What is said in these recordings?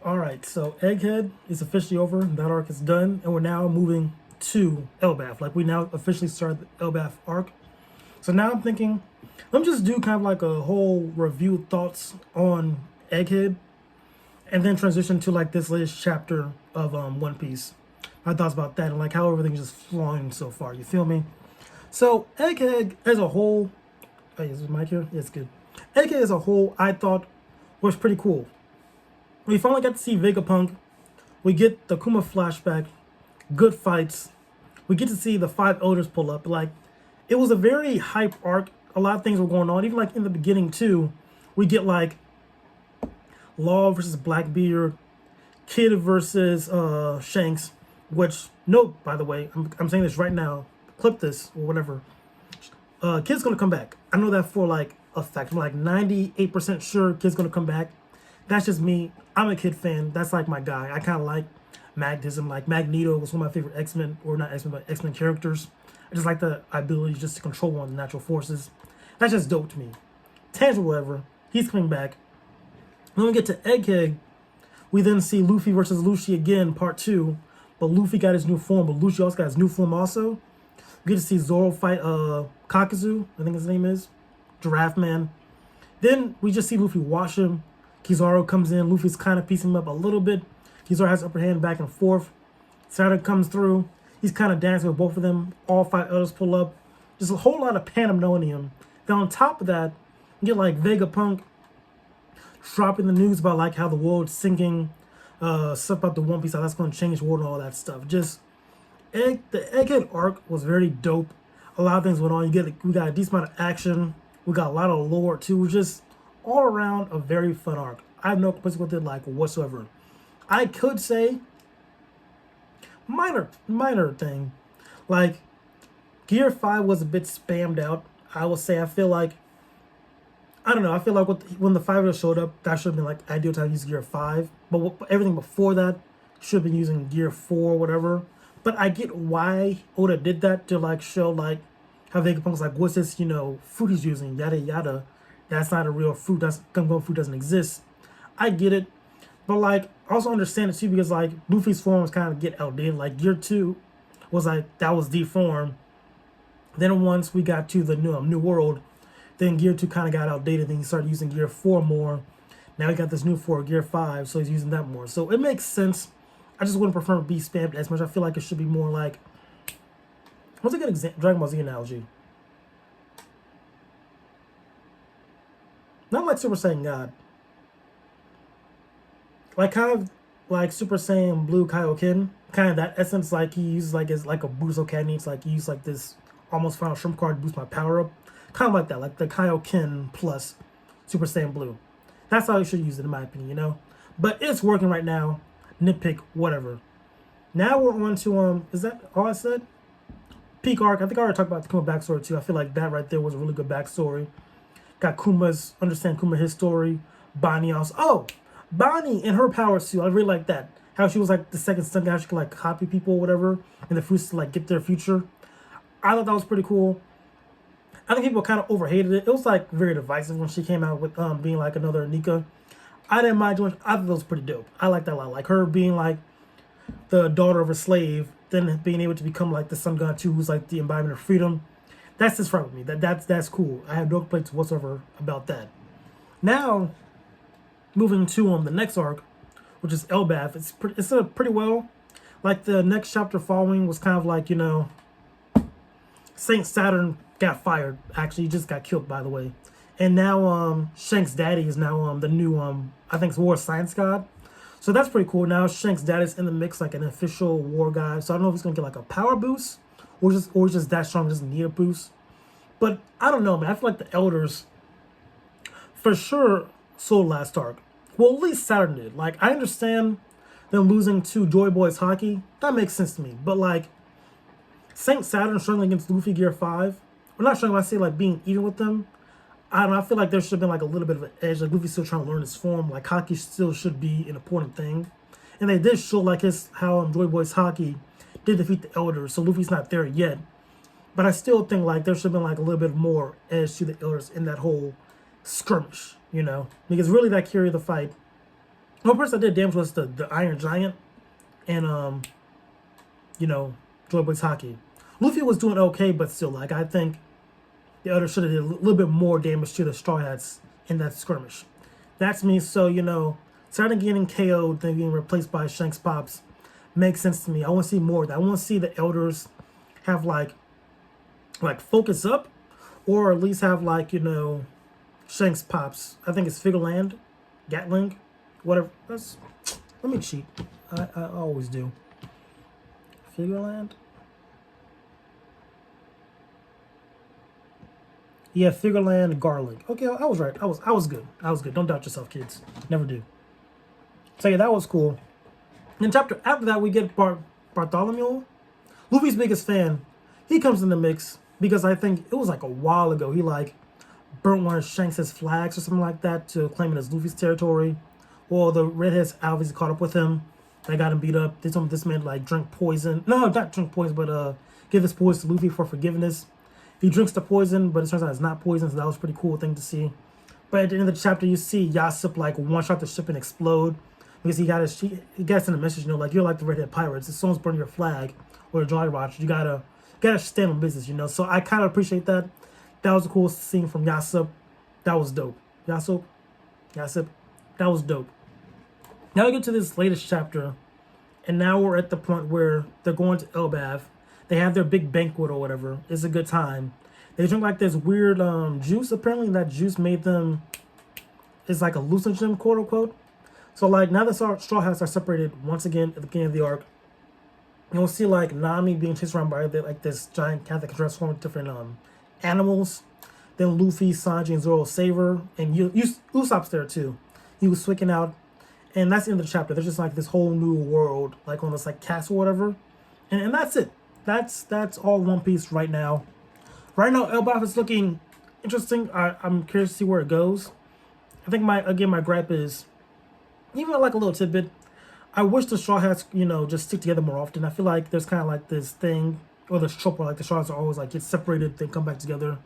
All right, so Egghead is officially over. That arc is done, and we're now moving to Elbaf. Like we now officially start the Elbaf arc. So now I'm thinking, let me just do kind of like a whole review thoughts on Egghead, and then transition to like this latest chapter of One Piece. My thoughts about that and like how everything's just flowing so far. You feel me? So Egghead as a whole, hey, is this mic here? Yeah, it's good. Egghead as a whole, I thought was pretty cool. We finally got to see Vegapunk. We get the Kuma flashback, good fights. We get to see the five elders pull up. Like, it was a very hype arc. A lot of things were going on. Even like in the beginning too, we get like Law versus Blackbeard, Kid versus Shanks. Which note, by the way, I'm saying this right now. Clip this or whatever. Kid's gonna come back. I know that for like a fact. I'm like 98% sure Kid's gonna come back. That's just me. I'm a Kid fan. That's like my guy. I kind of like Magnetism. Like Magneto was one of my favorite X-Men, or not X-Men, but X-Men characters. I just like the ability just to control one of the natural forces. That's just dope to me. Tangible, whatever. He's coming back. When we get to Egghead, we then see Luffy versus Lucy again, part 2. But Luffy got his new form, but Lucy also got his new form also. We get to see Zoro fight Kakazu, I think his name is. Giraffe Man. Then we just see Luffy wash him. Kizaru comes in. Luffy's kind of piecing him up a little bit. Kizaru has upper hand back and forth. Saturn comes through. He's kind of dancing with both of them. All five others pull up. Just a whole lot of pandemonium. Then on top of that, you get like Vegapunk dropping the news about like how the world's sinking, stuff about the One Piece, how that's going to change the world and all that stuff. Just the Egghead arc was very dope. A lot of things went on. We got a decent amount of action. We got a lot of lore too. Just all around a very fun arc. I have no complaints with it like whatsoever. I could say minor thing. Like Gear 5 was a bit spammed out. I will say I feel like I don't know. I feel like when the five showed up, that should have been like ideal time to use Gear 5. But everything before that should have been using Gear 4 or whatever. But I get why Oda did that to like show like how Vegapunk's like, what's this, fruit he's using, yada yada. That's not a real fruit. That's Gum fruit doesn't exist. I get it. But like I also understand it too because like Luffy's forms kind of get outdated. Like Gear 2 was like that was deformed. Then once we got to the new world, then Gear 2 kind of got outdated. Then he started using Gear 4 more. Now he got this new 4, Gear 5, so he's using that more. So it makes sense. I just wouldn't prefer to be spammed as much. I feel like it should be more like... What's a good Dragon Ball Z analogy? Not like Super Saiyan God. Like kind of like Super Saiyan Blue Kaioken. Kind of that essence, like he uses like as like a Budokai needs, like he uses like this almost final shrimp card to boost my power up. Kind of like that, like the Kaioken plus Super Saiyan Blue. That's how you should use it, in my opinion. But it's working right now. Nitpick, whatever. Now we're on to is that all I said? Peak arc. I think I already talked about the Kuma backstory too. I feel like that right there was a really good backstory. Got understand Kuma his story. Bonnie also. Oh, Bonnie and her powers too. I really like that. How she was like the second sun guy. She could like copy people or whatever, and the fruits to like get their future. I thought that was pretty cool. I think people kind of overhated it. It was like very divisive when she came out with being like another Nika. I didn't mind doing. I thought that was pretty dope. I like that a lot. Like her being like the daughter of a slave, then being able to become like the sun god too, who's like the embodiment of freedom. That's just right with me. That's cool. I have no complaints whatsoever about that. Now, moving to the next arc, which is Elbaf. It's pretty well. Like the next chapter following was kind of like Saint Saturn got fired. Actually, he just got killed, by the way. And now Shank's daddy is now the new I think it's war science god. So that's pretty cool. Now Shank's daddy's in the mix, like an official war god. So I don't know if he's gonna get like a power boost or just that strong, doesn't need a boost. But I don't know, man. I feel like the elders for sure sold last arc. Well, at least Saturn did. Like I understand them losing to Joy Boys hockey. That makes sense to me. But like Saint Saturn struggling against Luffy Gear 5. We're not struggling, I say like being even with them. I don't know, I feel like there should have been like a little bit of an edge. Like Luffy's still trying to learn his form. Like hockey still should be an important thing. And they did show like how Joy Boys hockey did defeat the elders. So Luffy's not there yet. But I still think like there should have been like a little bit more edge to the elders in that whole skirmish, Because really that carried the fight. The one person that did damage was the Iron Giant and you know, Joy Boy's Hockey. Luffy was doing okay, but still, like, I think the others should have did a little bit more damage to the Straw Hats in that skirmish. That's me. So, you know, starting getting KO'd, then being replaced by Shanks Pops makes sense to me. I want to see more of that. I want to see the elders have like focus up, or at least have like, you know, Shanks Pops. I think it's Figureland, Gatling, whatever. Let me cheat. I always do. Figureland. Yeah, Figureland, Garlic. Okay, I was right. I was good. I was good. Don't doubt yourself, kids. Never do. So yeah, that was cool. In chapter after that, we get Bartholomew, Luffy's biggest fan. He comes in the mix because I think it was like a while ago. He like burnt one of Shanks' flags or something like that to claim it as Luffy's territory. Well, the redheads obviously caught up with him. They got him beat up. They told him this man like drink poison. No, not drink poison, but give this poison to Luffy for forgiveness. He drinks the poison, but it turns out it's not poison, so that was a pretty cool thing to see. But at the end of the chapter, you see Usopp like one-shot the ship and explode because he gets in a message, you know, like, you're like the redhead pirates. If someone's burning your flag or a Jolly Roger, you gotta stand on business, you know. So I kind of appreciate that. That was a cool scene from Usopp. That was dope. Usopp, that was dope. Now we get to this latest chapter, and now we're at the point where they're going to Elbaf. They have their big banquet or whatever. It's a good time. They drink like this weird juice. Apparently that juice made them, it's like a hallucinogen, quote unquote. So like now the Straw Hats are separated once again at the beginning of the arc. You'll see like Nami being chased around by like this giant cat that can transform into different animals. Then Luffy, Sanji, and Zoro save her. And Usopp's there too. He was swigging out. And that's the end of the chapter. There's just like this whole new world, like on this like castle or whatever. And that's it. That's all One Piece right now. Right now, Elbaf is looking interesting. I'm curious to see where it goes. I think my gripe is, even like a little tidbit, I wish the Straw Hats, you know, just stick together more often. I feel like there's kind of like this thing, or this trope where like the Straw Hats are always like get separated, then come back together.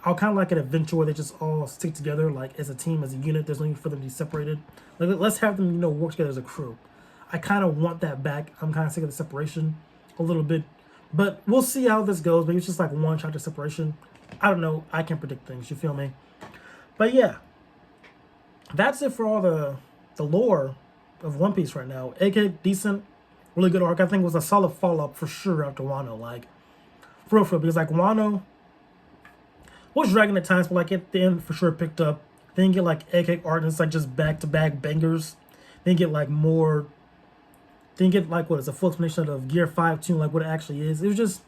I would kind of like an adventure where they just all stick together, like as a team, as a unit. There's no need for them to be separated. Like, let's have them, you know, work together as a crew. I kind of want that back. I'm kind of sick of the separation a little bit. But we'll see how this goes. Maybe it's just like one chapter separation. I don't know. I can't predict things. You feel me? But yeah, that's it for all the lore of One Piece right now. Egghead, decent, really good arc. I think it was a solid follow-up for sure after Wano. Like, for real, because like Wano was dragging at times, but like at the end for sure picked up. Then you get like Egghead art, and it's like just back-to-back bangers. Then you get like more. Then you get like what is a full explanation of Gear 5 tune, like what it actually is. It was just,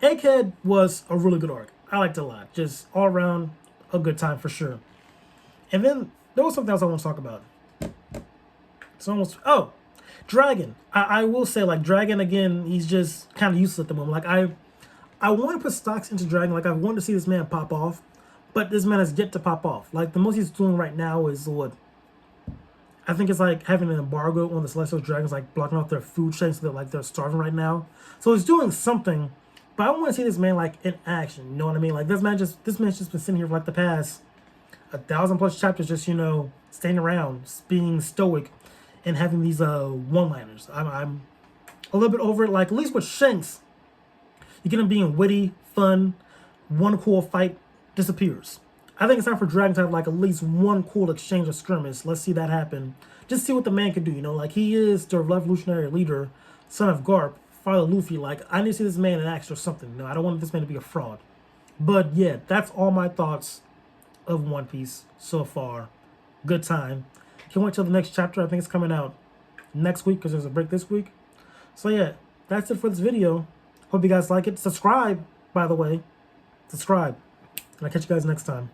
Egghead was a really good arc. I liked it a lot. Just all around a good time for sure. And then there was something else I want to talk about. It's almost, oh, Dragon. I will say like Dragon again, he's just kind of useless at the moment. Like I want to put stocks into Dragon. Like I want to see this man pop off, but this man has yet to pop off. Like the most he's doing right now is what? I think it's like having an embargo on the Celestial Dragons, like blocking off their food chain so that like they're starving right now. So he's doing something, but I want to see this man like in action. You know what I mean? Like this man's just been sitting here for like the past 1,000+ chapters, just, you know, staying around, being stoic, and having these one-liners. I'm a little bit over it. Like at least with Shanks, you get him being witty, fun, one cool fight disappears. I think it's time for Dragon to have like at least one cool exchange of skirmish. Let's see that happen. Just see what the man can do, you know? Like he is the revolutionary leader, son of Garp, father of Luffy. Like I need to see this man in action or something. You know, I don't want this man to be a fraud. But yeah, that's all my thoughts of One Piece so far. Good time. Can't wait till the next chapter. I think it's coming out next week because there's a break this week. So yeah, that's it for this video. Hope you guys like it. Subscribe, by the way. Subscribe. And I'll catch you guys next time.